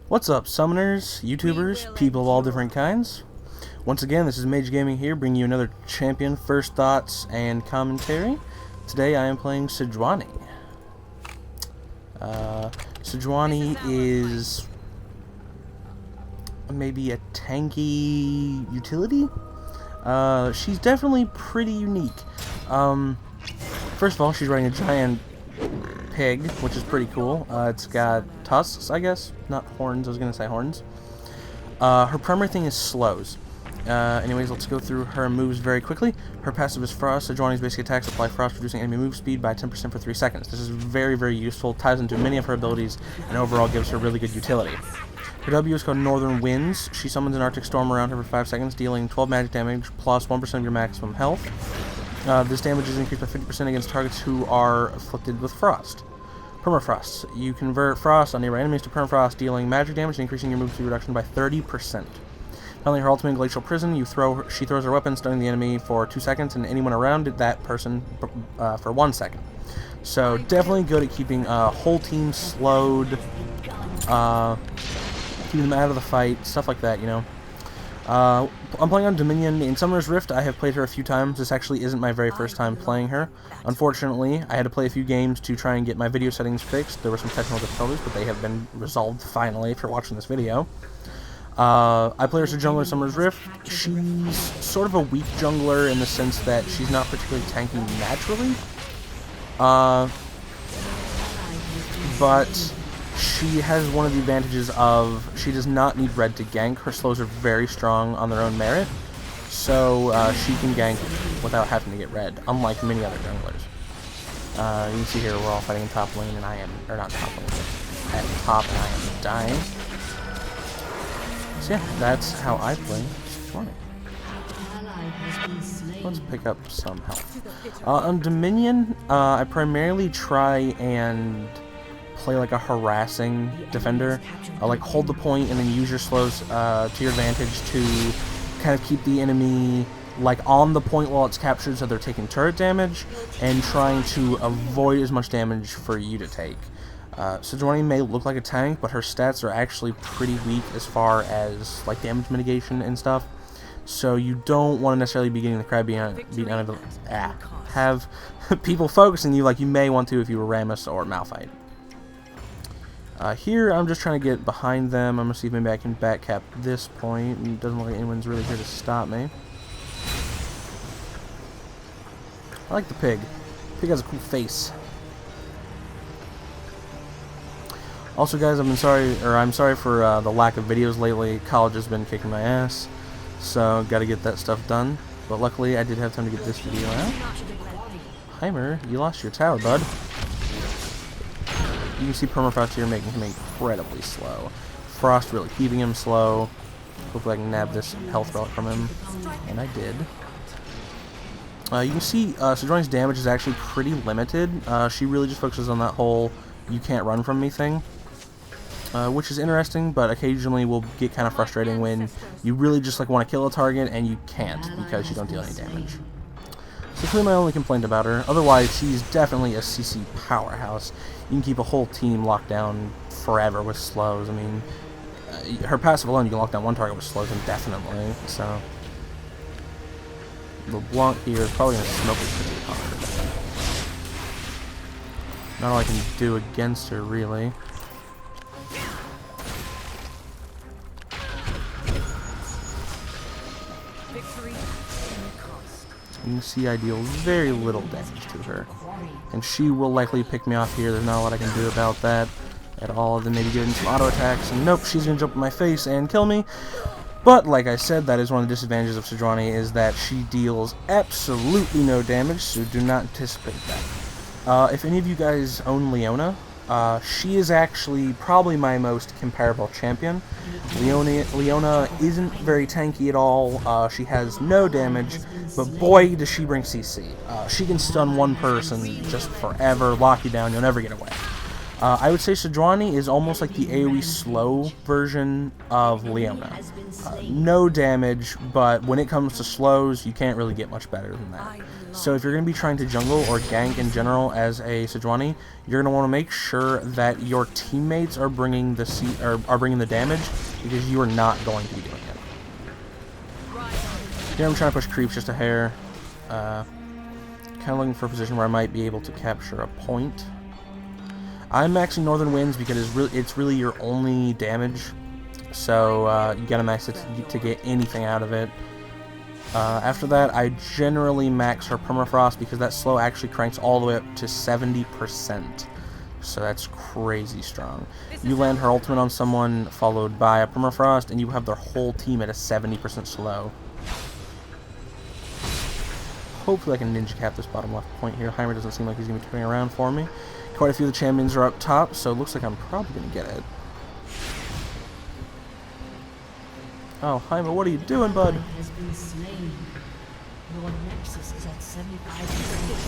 What's up, summoners, YouTubers, people of all different kinds? Once again, this is Meigegaming here, bringing you another champion first thoughts and commentary. Today I am playing Sejuani. Sejuani is maybe a tanky utility? She's definitely pretty unique. First of all, she's riding a giant pig, which is pretty cool. It's got tusks, I guess, not horns. I was gonna say horns. Her primary thing is slows. Anyways, let's go through her moves very quickly. Her passive is Frost. Sejuani's basic attacks apply Frost, reducing enemy move speed by 10% for 3 seconds. This is very, very useful, ties into many of her abilities, and overall gives her really good utility. Her W is called Northern Winds. She summons an Arctic Storm around her for 5 seconds, dealing 12 magic damage plus 1% of your maximum health. This damage is increased by 50% against targets who are afflicted with Frost. Permafrost. You convert Frost on nearby enemies to Permafrost, dealing magic damage and increasing your move speed reduction by 30%. Finally, her ultimate, Glacial Prison. She throws her weapon, stunning the enemy for 2 seconds, and anyone around that person for 1 second. So definitely good at keeping a whole team slowed, keeping them out of the fight, stuff like that, you know. I'm playing on Dominion in Summoner's Rift. I have played her a few times. This actually isn't my very first time playing her. Unfortunately, I had to play a few games to try and get my video settings fixed. There were some technical difficulties, but they have been resolved finally if you're watching this video. I play her as a jungler in Summoner's Rift. She's sort of a weak jungler in the sense that she's not particularly tanky naturally. But she has one of the advantages of she does not need red to gank. Her slows are very strong on their own merit, so she can gank without having to get red, unlike many other junglers. You can see here we're all fighting in top lane, and I am, or not top lane, but at top, and I am dying. So yeah, that's how I play Sejuani. Let's pick up some health. On Dominion, I primarily try and play like a harassing defender, like hold the point and then use your slows to your advantage to kind of keep the enemy like on the point while it's captured, so they're taking turret damage and trying to avoid as much damage for you to take. Sejuani may look like a tank, but her stats are actually pretty weak as far as like damage mitigation and stuff. So you don't want to necessarily be getting the crap beat out of the have people focusing you like you may want to if you were Rammus or Malphite. Here, I'm just trying to get behind them. I'm going to see if maybe I can backcap this point. It doesn't look like anyone's really here to stop me. I like the pig. Pig has a cool face. Also, guys, I'm sorry for the lack of videos lately. College has been kicking my ass, so got to get that stuff done. But luckily, I did have time to get this video out. Heimer, you lost your tower, bud. You can see Permafrost here making him incredibly slow. Frost really keeping him slow. Hopefully I can nab this health relic from him. And I did. You can see Sejuani's damage is actually pretty limited. She really just focuses on that whole you can't run from me thing. Which is interesting, but occasionally will get kind of frustrating when you really just like want to kill a target and you can't because you don't deal any damage. So that's really my only complaint about her. Otherwise, she's definitely a CC powerhouse. You can keep a whole team locked down forever with slows. I mean, her passive alone, you can lock down one target with slows indefinitely. So LeBlanc here is probably going to smoke it pretty hard. Not all I can do against her, really. You can see I deal very little damage to her. And she will likely pick me off here. There's not a lot I can do about that at all. Then maybe get in some auto attacks. And nope, she's going to jump in my face and kill me. But like I said, that is one of the disadvantages of Sejuani, is that she deals absolutely no damage, so do not anticipate that. If any of you guys own Leona, she is actually probably my most comparable champion. Leona isn't very tanky at all. She has no damage, but boy does she bring CC. She can stun one person just forever, lock you down, you'll never get away. I would say Sejuani is almost like the AoE slow version of Leona. No damage, but when it comes to slows, you can't really get much better than that. So if you're going to be trying to jungle or gank in general as a Sejuani, you're going to want to make sure that your teammates are bringing the damage, because you are not going to be doing it. Here I'm trying to push creeps just a hair. Kind of looking for a position where I might be able to capture a point. I'm maxing Northern Winds because it's really your only damage, so you gotta max it to get anything out of it. After that, I generally max her Permafrost because that slow actually cranks all the way up to 70%, so that's crazy strong. You land her ultimate on someone, followed by a Permafrost, and you have their whole team at a 70% slow. Hopefully I can ninja cap this bottom left point here. Heimer doesn't seem like he's going to be turning around for me. Quite a few of the champions are up top, so it looks like I'm probably going to get it. Oh, Heimer, what are you doing, bud?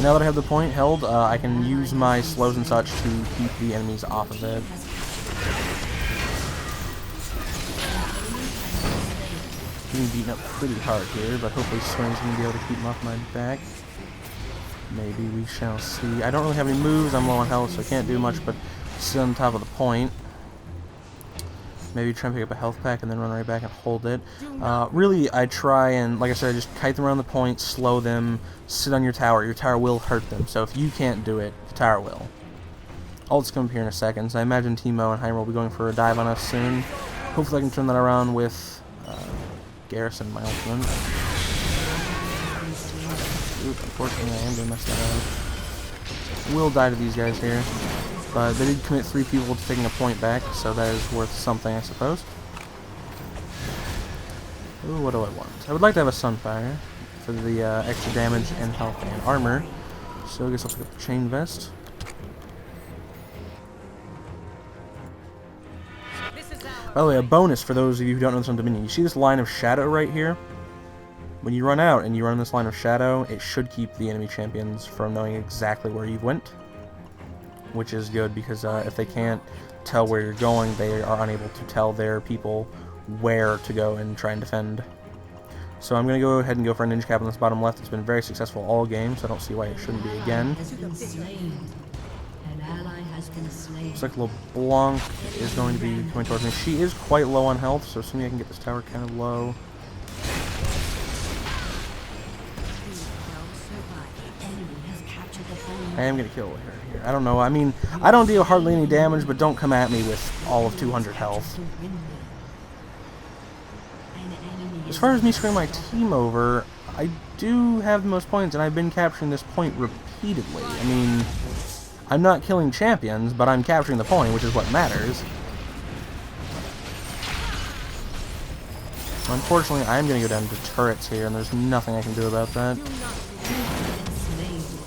Now that I have the point held, I can use my slows and such to keep the enemies off of it. Getting beaten up pretty hard here, but hopefully Swing's going to be able to keep him off my back. Maybe we shall see. I don't really have any moves, I'm low on health, so I can't do much but sit on top of the point. Maybe try and pick up a health pack and then run right back and hold it. Really, I try and, like I said, just kite them around the point, slow them, sit on your tower. Your tower will hurt them, so if you can't do it, the tower will. Ult's come up here in a second, so I imagine Teemo and Heimer will be going for a dive on us soon. Hopefully I can turn that around with Garrison, my ultimate. Oop, unfortunately I am going to mess that up. Will die to these guys here. But they did commit 3 people to taking a point back, so that is worth something, I suppose. Ooh, what do I want? I would like to have a Sunfire for the extra damage and health and armor. So I guess I'll pick up the Chain Vest. By the way, a bonus for those of you who don't know this on Dominion. You see this line of shadow right here? When you run out and you run this line of shadow, it should keep the enemy champions from knowing exactly where you went. Which is good, because if they can't tell where you're going, they are unable to tell their people where to go and try and defend. So I'm going to go ahead and go for a ninja cap on this bottom left. It's been very successful all game, so I don't see why it shouldn't be again. Looks like LeBlanc is going to be coming towards me. She is quite low on health, so assuming I can get this tower kind of low. I am going to kill her here. I don't know. I mean, I don't deal hardly any damage, but don't come at me with all of 200 health. As far as me screwing my team over, I do have the most points, and I've been capturing this point repeatedly. I mean, I'm not killing champions, but I'm capturing the point, which is what matters. Unfortunately, I'm going to go down to turrets here, and there's nothing I can do about that.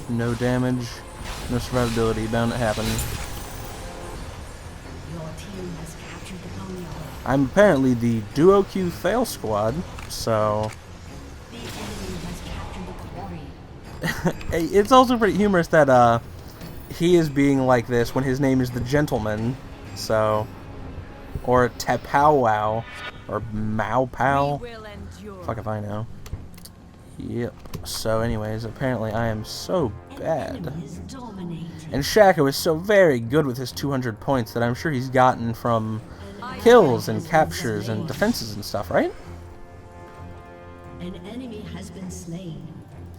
No damage, no survivability, bound to happen. I'm apparently the duo Q fail squad, so it's also pretty humorous that he is being like this when his name is the Gentleman, so, or Tapow Wow, or Mao Pow. Fuck if I know. Yep. So anyways, apparently I am so bad. And Shaco is so very good with his 200 points that I'm sure he's gotten from kills and captures and defenses and stuff, right? An enemy has been slain.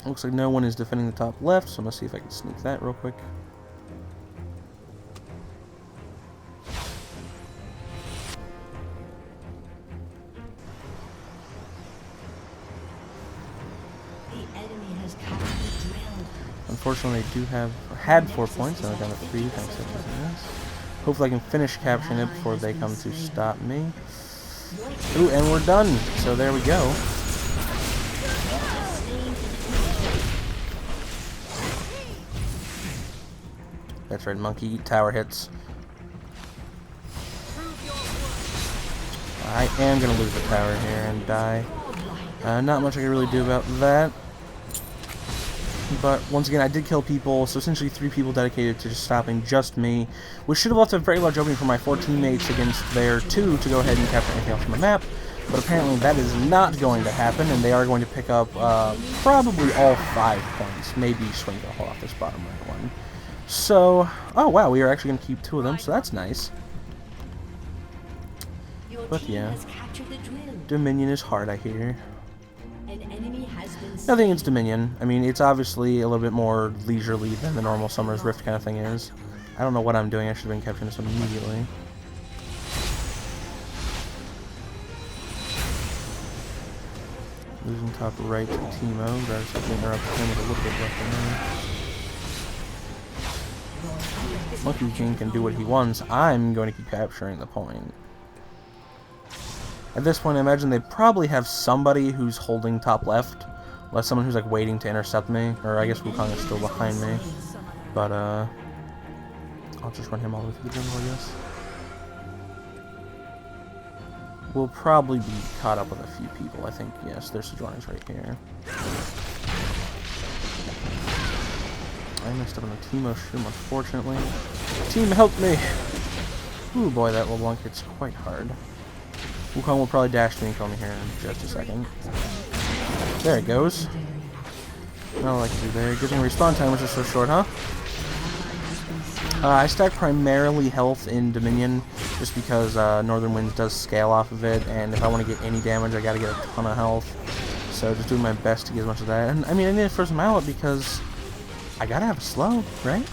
Looks like no one is defending the top left, so I'm gonna see if I can sneak that real quick. Unfortunately, I had 4 points, and I'm down to 3 thanks to this. Hopefully I can finish capturing it before they come to stop me. Ooh, and we're done! So there we go. That's right, monkey tower hits. I am going to lose the tower here and die. Not much I can really do about that. But once again, I did kill people, so essentially 3 people dedicated to just stopping just me, which should have left a very large opening for my 4 teammates against their 2 to go ahead and capture anything else on the map. But apparently that is not going to happen, and they are going to pick up probably all 5 points, maybe swing the hole off this bottom right one. So, oh wow, we are actually going to keep 2 of them, so that's nice. But yeah, Dominion is hard, I hear. Nothing against Dominion. I mean, it's obviously a little bit more leisurely than the normal Summer's Rift kind of thing is. I don't know what I'm doing. I should have been capturing this immediately. Losing top right to Teemo. That's going to interrupt him with a little bit left in there. Monkey King can do what he wants. I'm going to keep capturing the point. At this point, I imagine they probably have somebody who's holding top left. Unless someone who's like waiting to intercept me. Or I guess Wukong is still behind me. But I'll just run him all the way through the jungle, I guess. We'll probably be caught up with a few people, I think. Yes, there's Sejuani's right here. I messed up on the Teemo shroom, unfortunately. Team, help me! Ooh boy, that LeBlanc hits quite hard. Wukong will probably dash to me and kill me here in just a second. There it goes. Not all I can do there. Gives me respawn time, which is so short, huh? I stack primarily health in Dominion, just because Northern Winds does scale off of it, and if I want to get any damage, I gotta get a ton of health. So just doing my best to get as much of that. And I mean, I need a first mallet because I gotta have a slow, right?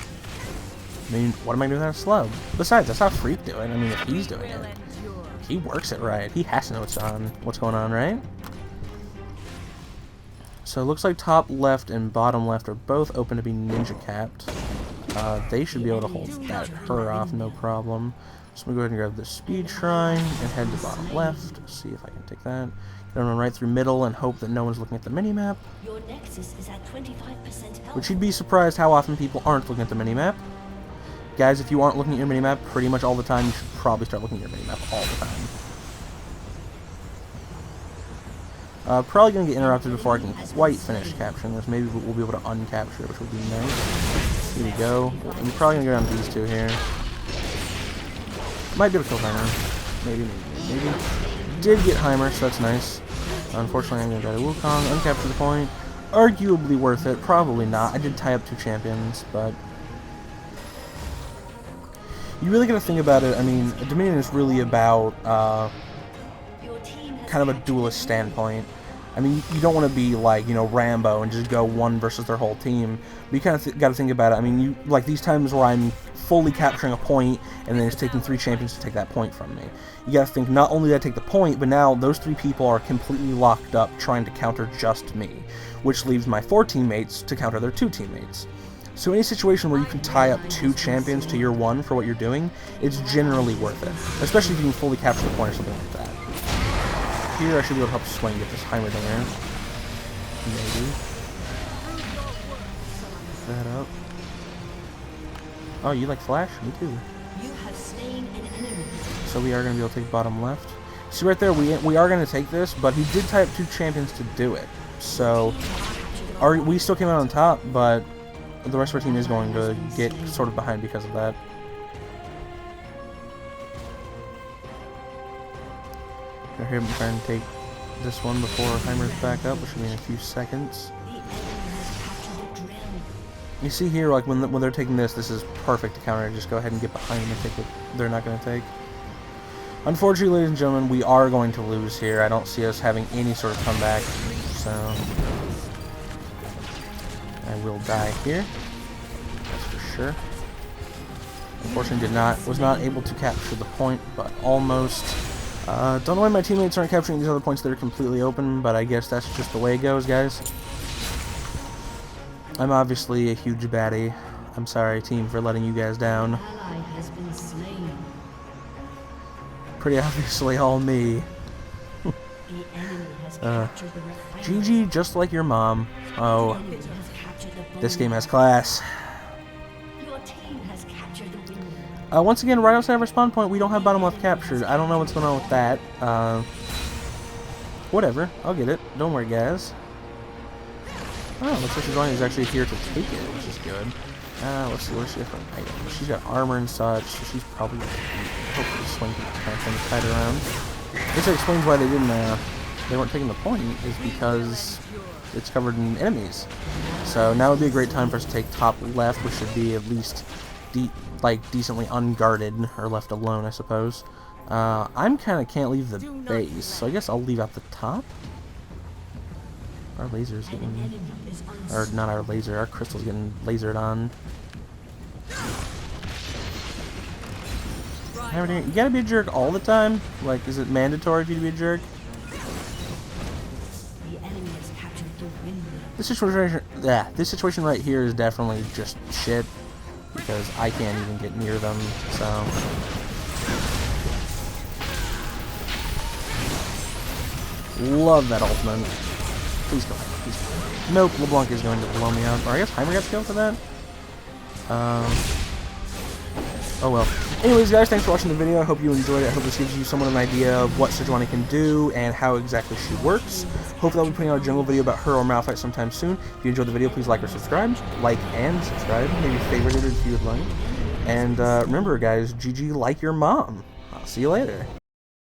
I mean, what am I doing without a slow? Besides, that's how Freak do it. I mean, if he's doing it, he works it right. He has to know what's going on, right? So it looks like top left and bottom left are both open to be ninja capped. They should be able to hold her off, no problem. So I'm going to go ahead and grab the speed shrine and head to bottom left. See if I can take that. Gonna run right through middle and hope that no one's looking at the minimap. Your nexus is at 25% health. Which you'd be surprised how often people aren't looking at the minimap. Guys, if you aren't looking at your minimap pretty much all the time, you should probably start looking at your minimap all the time. Probably going to get interrupted before I can quite finish capturing this. Maybe we'll be able to uncapture it, which would be nice. Here we go. I'm probably going to go down these 2 here. Might be able to kill Heimer. Maybe. Did get Heimer, so that's nice. Unfortunately, I'm going to go to Wukong, uncapture the point. Arguably worth it. Probably not. I did tie up 2 champions, but you really got to think about it. I mean, Dominion is really about kind of a duelist standpoint. I mean, you don't want to be like, you know, Rambo and just go one versus their whole team. But you kind of got to think about it. I mean, you like these times where I'm fully capturing a point and then it's taking 3 champions to take that point from me. You got to think not only did I take the point, but now those 3 people are completely locked up trying to counter just me, which leaves my 4 teammates to counter their 2 teammates. So any situation where you can tie up 2 champions to your 1 for what you're doing, it's generally worth it. Especially if you can fully capture the point or something like that. Here I should be able to help Swing get this Heimer there. Maybe. Pick that up. Oh, you like Flash? Me too. You have slain an enemy. So we are going to be able to take bottom left. See right there, we are going to take this, but he did tie up 2 champions to do it. So we still came out on top, but the rest of our team is going to get sort of behind because of that. Right here, I'm trying to take this one before Heimer's back up, which will be in a few seconds. You see here, like when they're taking this is perfect to counter. Just go ahead and get behind them and take what they're not going to take. Unfortunately, ladies and gentlemen, we are going to lose here. I don't see us having any sort of comeback, so I will die here. That's for sure. Unfortunately, was not able to capture the point, but almost. Don't know why my teammates aren't capturing these other points that are completely open, but I guess that's just the way it goes, guys. I'm obviously a huge baddie. I'm sorry, team, for letting you guys down. Ally has been slain. Pretty obviously all me. The enemy has captured the refinery. GG, just like your mom. Oh, The enemy has captured the this game has class. Your team has captured the winner. Once again, right outside of our spawn point, we don't have bottom left captured. I don't know what's going on with that. Whatever. I'll get it. Don't worry, guys. Oh, looks like Sejuani is actually here to take it, which is good. Let's see, what does she have for an item? She's got armor and such, so she's probably going to hopefully swing kind of thing tied around. This explains why they weren't taking the point, is because it's covered in enemies. So now would be a great time for us to take top left, which should be at least decently unguarded, or left alone, I suppose. I'm kind of can't leave the base, so I guess I'll leave out the top. Our laser's getting, or not our laser, our crystal's getting lasered on. You gotta be a jerk all the time? Like, is it mandatory for you to be a jerk? This situation right here is definitely just shit, because I can't even get near them, so... Love that ultimate. Please go. Please go. Nope, LeBlanc is going to blow me up. Or I guess Heimer got killed for that? Oh well. Anyways, guys, thanks for watching the video. I hope you enjoyed it. I hope this gives you somewhat an idea of what Sejuani can do and how exactly she works. Hopefully I'll be putting out a jungle video about her or Malphite sometime soon. If you enjoyed the video, please like or subscribe. Like and subscribe. Maybe favorite it if you would like. And remember, guys, GG like your mom. I'll see you later.